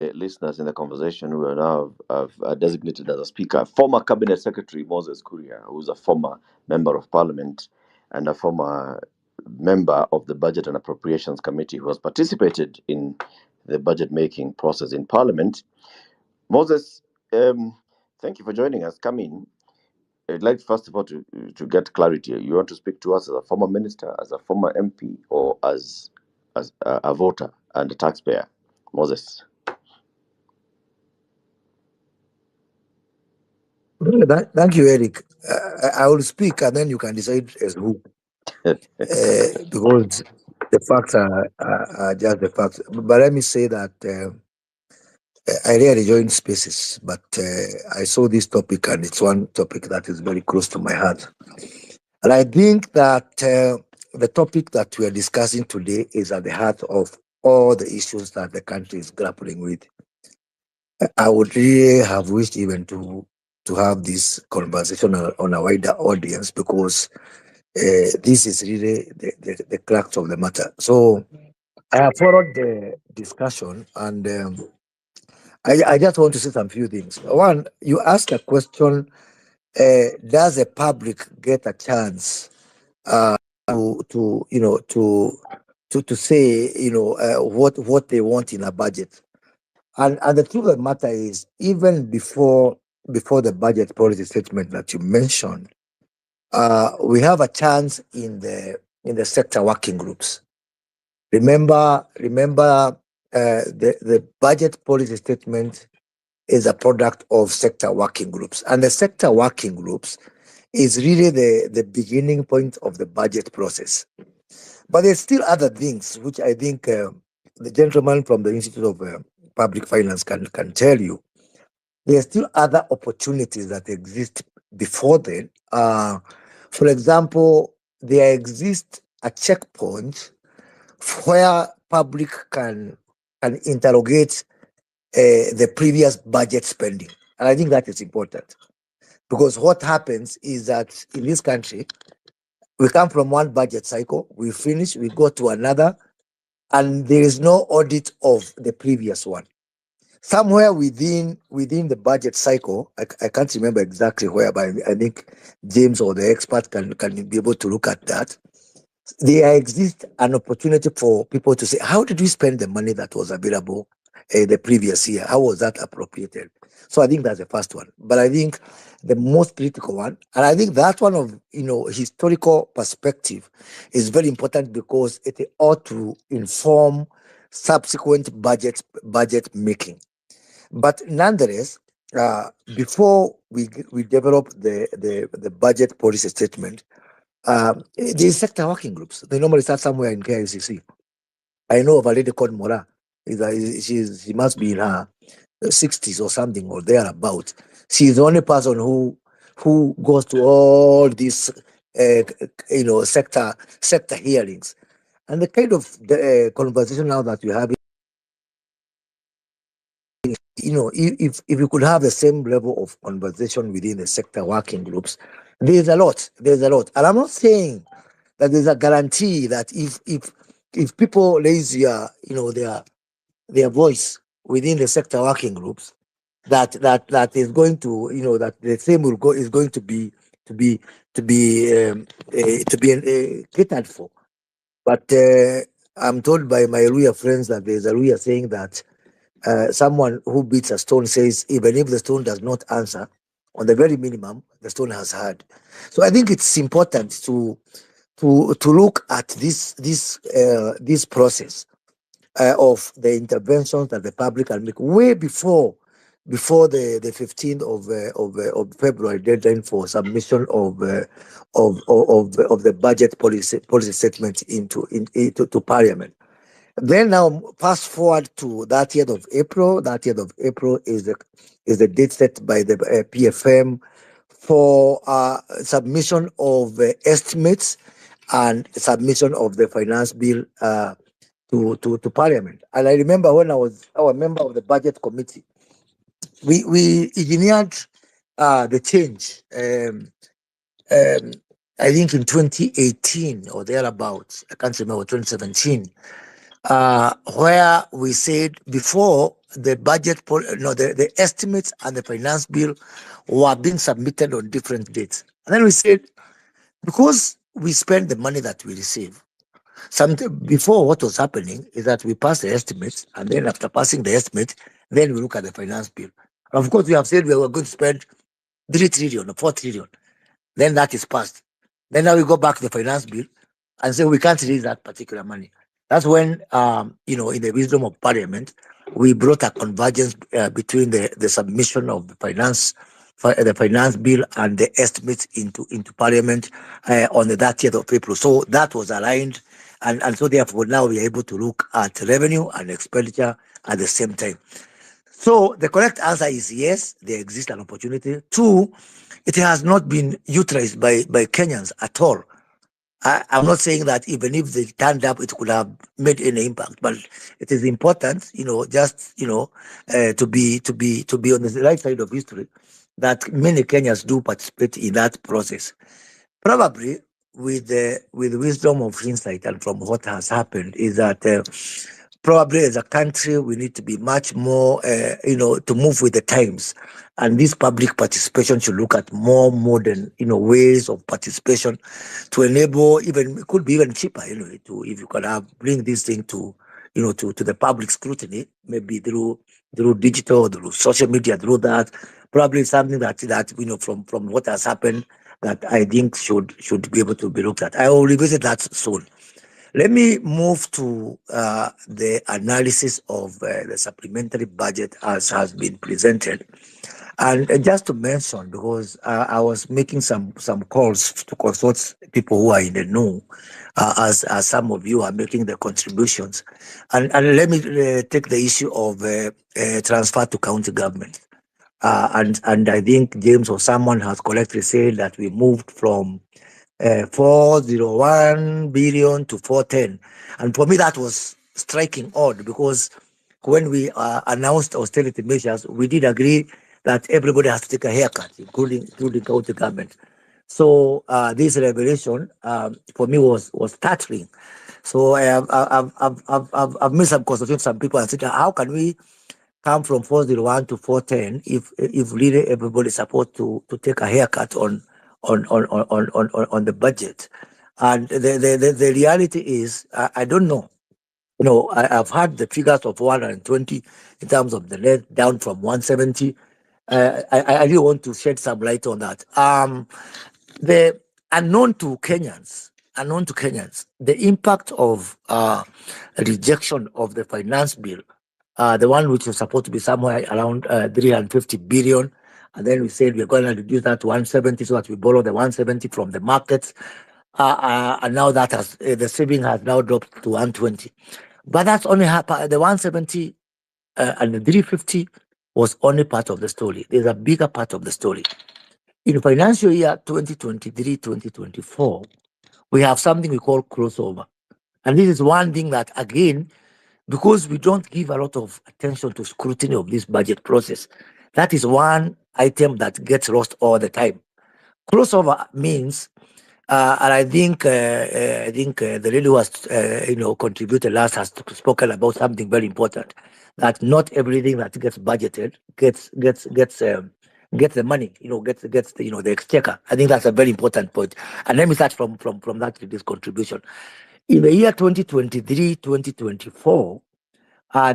listeners in the conversation who are now have designated as a speaker, former Cabinet Secretary Moses Kuria, who's a former member of Parliament and a former member of the Budget and Appropriations Committee who has participated in the budget making process in Parliament. Moses, thank you for joining us. Come in. I'd like first of all to get clarity. You want to speak to us as a former minister, as a former MP, or as a voter and a taxpayer? Moses. Thank you, Eric. I will speak and then you can decide as who, because the facts are just the facts. But let me say that I rarely join spaces, but I saw this topic and it's one topic that is very close to my heart. And I think that the topic that we are discussing today is at the heart of all the issues that the country is grappling with. I would really have wished even to have this conversation on a wider audience because this is really the crux of the matter. So I have followed the discussion and I just want to say some few things. One, you ask a question, does the public get a chance to you know to say what they want in a budget? And the truth of the matter is, even before the budget policy statement that you mentioned, we have a chance in the sector working groups. Remember, the budget policy statement is a product of sector working groups, and the sector working groups is really the beginning point of the budget process. But there's still other things which I think the gentleman from the Institute of Public Finance can tell you. There are still other opportunities that exist before then. For example, there exists a checkpoint where public can interrogate the previous budget spending, and I think that is important because what happens is that in this country we come from one budget cycle, we finish, we go to another, and there is no audit of the previous one. Somewhere within the budget cycle, I can't remember exactly where, but I think James or the expert can be able to look at that. There exists an opportunity for people to say, how did we spend the money that was available the previous year? How was that appropriated? So I think that's the first one. But I think the most critical one, and I think that one of historical perspective is very important because it ought to inform subsequent budget making. But nonetheless, before we develop the budget policy statement, these sector working groups, they normally start somewhere in KICC. I know of a lady called Mora. She must be in her 60s or something or thereabout. She's the only person who goes to all these sector hearings. And the kind of conversation now that we have, if you could have the same level of conversation within the sector working groups, there's a lot. And I'm not saying that there's a guarantee that if people raise their voice within the sector working groups, that is going to that the same is going to be catered for. But I'm told by my Luya friends that there's a Luya saying that someone who beats a stone says, even if the stone does not answer, on the very minimum, the stone has heard. So I think it's important to look at this process of the interventions that the public can make way before the 15th of February deadline for submission of the budget policy statement into Parliament. Then now fast forward to 30th of April. 30th of April is the date set by the PFM for submission of estimates and submission of the finance bill to Parliament. And I remember when I was a member of the budget committee, we engineered the change. I think in 2018 or thereabouts, I can't remember, 2017, where we said before the the estimates and the finance bill were being submitted on different dates. And then we said, because we spend the money that we receive, something before what was happening is that we pass the estimates, and then after passing the estimate, then we look at the finance bill. And of course, we have said we were going to spend 3 trillion or 4 trillion. Then that is passed. Then now we go back to the finance bill and say we can't release that particular money. That's when, in the wisdom of parliament, we brought a convergence between the submission of the finance bill and the estimates into parliament on the 30th of April. So that was aligned. And so therefore now we are able to look at revenue and expenditure at the same time. So the correct answer is yes, there exists an opportunity. Two, it has not been utilized by Kenyans at all. I'm not saying that even if they turned up, it could have made any impact, but it is important, to be on the right side of history, that many Kenyans do participate in that process. Probably with wisdom of hindsight and from what has happened is that probably as a country we need to be much more to move with the times, and this public participation should look at more modern ways of participation to enable, even it could be even cheaper to, if you can bring this thing to to the public scrutiny, maybe through digital, through social media, through that. Probably something that from what has happened, that I think should be able to be looked at. I will revisit that soon. Let me move to the analysis of the supplementary budget as has been presented. And just to mention, because I was making some calls to consult people who are in the know, as some of you are making the contributions. And let me take the issue of transfer to county government. And I think James or someone has correctly said that we moved from 401 billion to 410. And for me, that was striking odd, because when we announced austerity measures, we did agree that everybody has to take a haircut, including county government. So this revelation for me was startling. So I've made some consultation with some people and said, how can we come from 401 to 410 if really everybody is supposed to take a haircut on the budget? And the reality is, I don't know. I've had the figures of 120 in terms of the net down from 170. I really want to shed some light on that. The unknown to Kenyans, the impact of rejection of the finance bill, the one which was supposed to be somewhere around 350 billion, and then we said we're going to reduce that to 170, so that we borrow the 170 from the markets, and now that has the saving has now dropped to 120. But that's only the 170 and the 350 was only part of the story. There's a bigger part of the story. In financial year 2023-2024, we have something we call crossover. And this is one thing that, again, because we don't give a lot of attention to scrutiny of this budget process, that is one item that gets lost all the time. Crossover means, and I think the lady who has contributed last has spoken about something very important, that not everything that gets budgeted gets the money, gets the exchequer. I think that's a very important point. And let me start from that this contribution. In the year 2023-2024,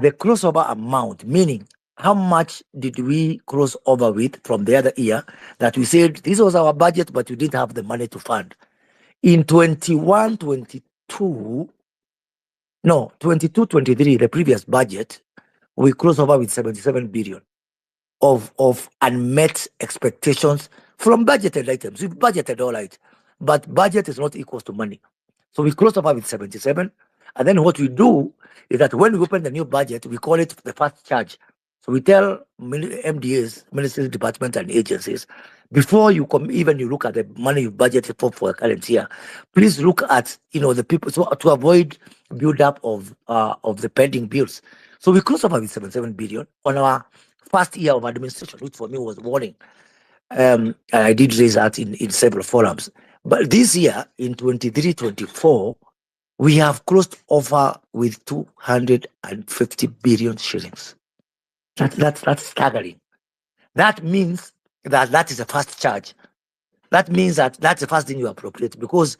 the crossover amount, meaning how much did we cross over with from the other year, that we said this was our budget, but we didn't have the money to fund. In 22, 23, the previous budget, we crossed over with 77 billion of unmet expectations from budgeted items. We've budgeted all right, but budget is not equal to money. So we close over with 77. And then what we do is that when we open the new budget, we call it the first charge. So we tell MDAs, ministries, departments, and agencies, before you even you look at the money you budgeted for the current year, please look at the people, so to avoid build up of the pending bills. So we closed over with 77 billion on our first year of administration, which for me was warning. And I did raise that in several forums. But this year, in 23-24, we have closed over with 250 billion shillings. That's staggering. That means that is a first charge. That means that's the first thing you appropriate, because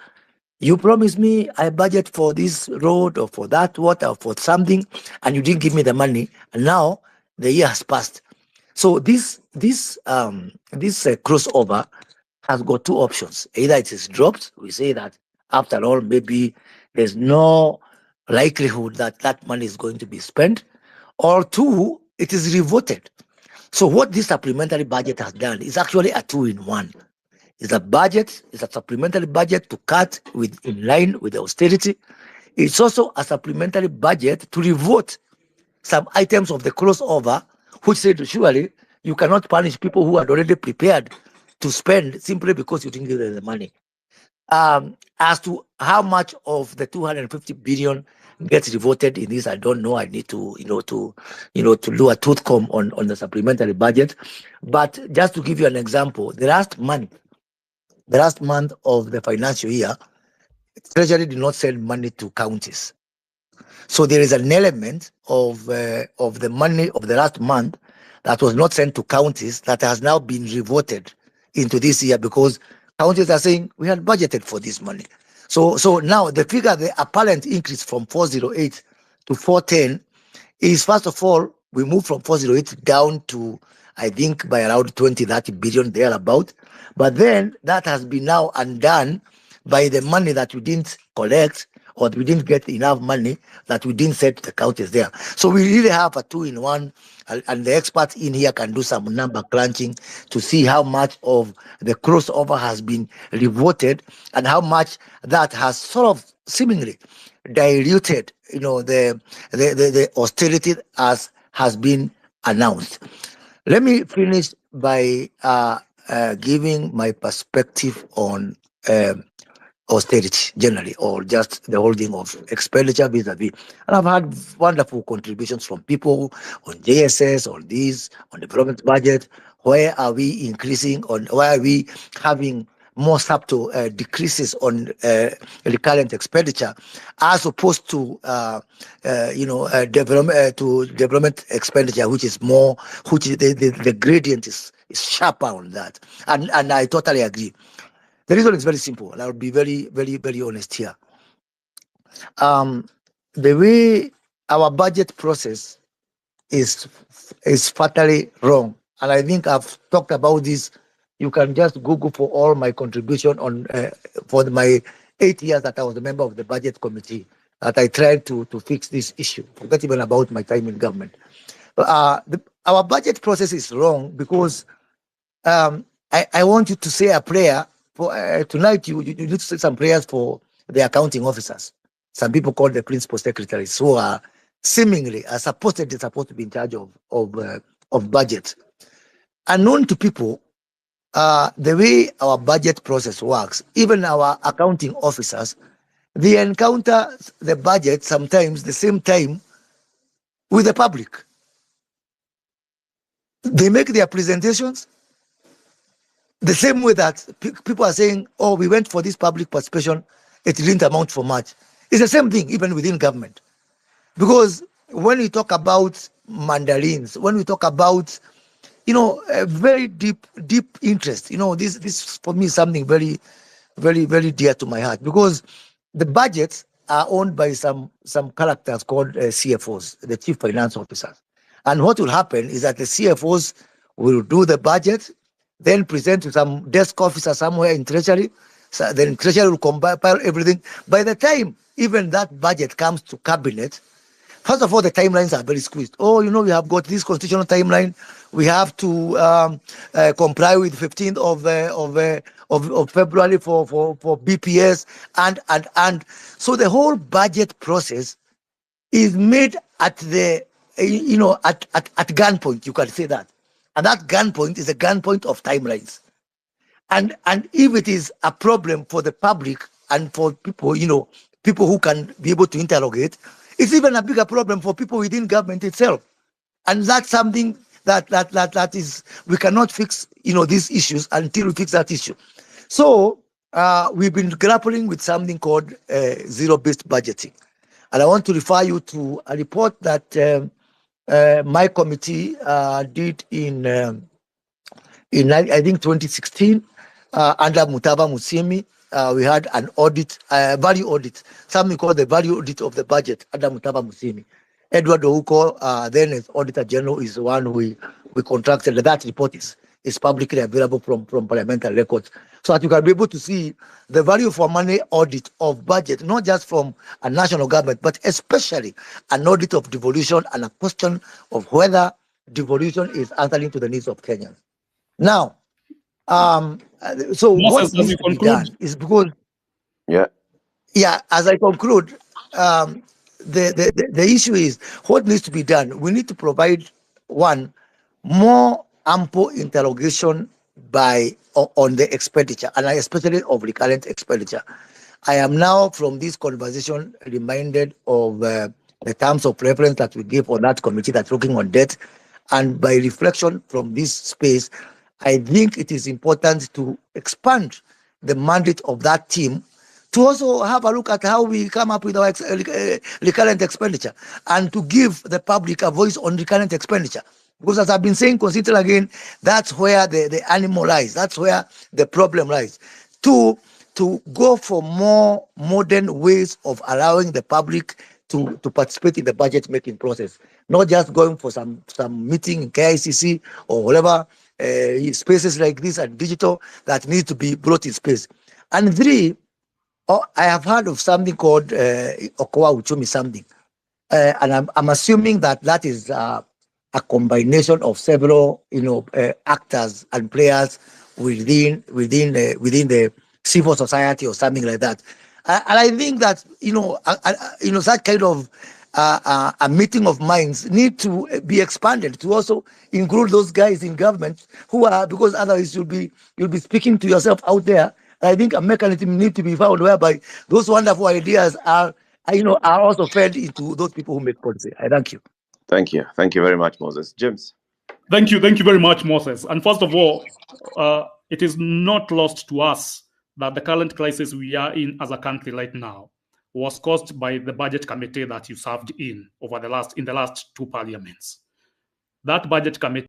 you promised me I budget for this road or for that water or for something, and you didn't give me the money, and now the year has passed. So this crossover has got two options. Either it is dropped. We say that after all, maybe there's no likelihood that that money is going to be spent, or two, it is revoted. So what this supplementary budget has done is actually a two-in-one. It's a budget, it's a supplementary budget to cut with in line with the austerity. It's also a supplementary budget to revote some items of the crossover, which said surely you cannot punish people who had already prepared to spend simply because you didn't give them the money. As to how much of the 250 billion gets devoted in this, I don't know. I need to, to do a tooth comb on the supplementary budget. But just to give you an example, the last month of the financial year, Treasury did not send money to counties. So there is an element of the money of the last month that was not sent to counties that has now been reverted into this year, because counties are saying we had budgeted for this money. So now the figure, the apparent increase from 408 to 410 is, first of all, we moved from 408 down to, I think, by around 20, 30 billion thereabout. But then that has been now undone by the money that we didn't collect, or we didn't get enough money that we didn't send to the counties there. So we really have a two-in-one, and the experts in here can do some number crunching to see how much of the crossover has been reverted and how much that has sort of seemingly diluted, the austerity as has been announced. Let me finish by giving my perspective on austerity generally, or just the holding of expenditure vis-a-vis. And I've had wonderful contributions from people on JSS, on this, on the development budget. Where are we increasing on? Why are we having more subtle decreases on recurrent expenditure, as opposed to development expenditure, which is more, which is the gradient is sharper on that. And I totally agree. The reason is very simple, and I'll be very, very, very honest here. Um, the way our budget process is is fatally wrong, and I think I've talked about this. You can just Google for all my contribution on for my 8 years that I was a member of the budget committee, that I tried to fix this issue. Forget even about my time in government. Our budget process is wrong because I want you to say a prayer for tonight. You need to say some prayers for the accounting officers. Some people call the principal secretaries, who are seemingly are supposed to be in charge of budget. Unknown to people, the way our budget process works, even our accounting officers, they encounter the budget sometimes the same time with the public. They make their presentations the same way that people are saying, oh, we went for this public participation, it didn't amount for much. It's the same thing even within government. Because when we talk about mandarins, when we talk about, a very deep interest, this for me is something very, very, very dear to my heart, because the budgets are owned by some characters called CFOs, the chief finance officers. And what will happen is that the CFOs will do the budget, then present to some desk officer somewhere in treasury. So then treasury will compile everything. By the time even that budget comes to cabinet, first of all, the timelines are very squeezed. Oh, we have got this constitutional timeline. We have to comply with 15th of February for BPS, and so the whole budget process is made at the at gunpoint. You can say that, and that gunpoint is a gunpoint of timelines. And if it is a problem for the public and for people, people who can be able to interrogate, it's even a bigger problem for people within government itself. And that's something that is, we cannot fix these issues until we fix that issue. So we've been grappling with something called zero-based budgeting, and I want to refer you to a report that my committee did in I think 2016 under Mutaba Musimi. We had an audit, value audit, something called the value audit of the budget under Mutaba Musimi. Edward Ouko, then as Auditor General, is the one we contracted. That report is publicly available from parliamentary records. So that you can be able to see the value for money audit of budget, not just from a national government, but especially an audit of devolution and a question of whether devolution is answering to the needs of Kenyans. Now, so Moses, what needs to be done is because, as I conclude, the issue is what needs to be done. We need to provide more ample interrogation on the expenditure, and especially of recurrent expenditure. I am now from this conversation reminded of the terms of reference that we gave on that committee that's looking on debt, and by reflection from this space, I think it is important to expand the mandate of that team to also have a look at how we come up with our recurrent expenditure and to give the public a voice on recurrent expenditure. Because as I've been saying consistently again, that's where the animal lies. That's where the problem lies. To go for more modern ways of allowing the public to participate in the budget making process, not just going for some meeting in KICC or whatever spaces like this and digital that need to be brought in space. And three, I have heard of something called Okoa Uchumi something, and I'm assuming that is a combination of several actors and players within the civil society or something like that. And I think that that kind of a meeting of minds need to be expanded to also include those guys in government who are, because otherwise you'll be speaking to yourself out there. I think a mechanism need to be found whereby those wonderful ideas are also fed into those people who make policy. I thank you. Thank you very much, Moses. James. Thank you very much, Moses. And first of all, it is not lost to us that the current crisis we are in as a country right now was caused by the budget committee that you served in the last two parliaments. That budget committee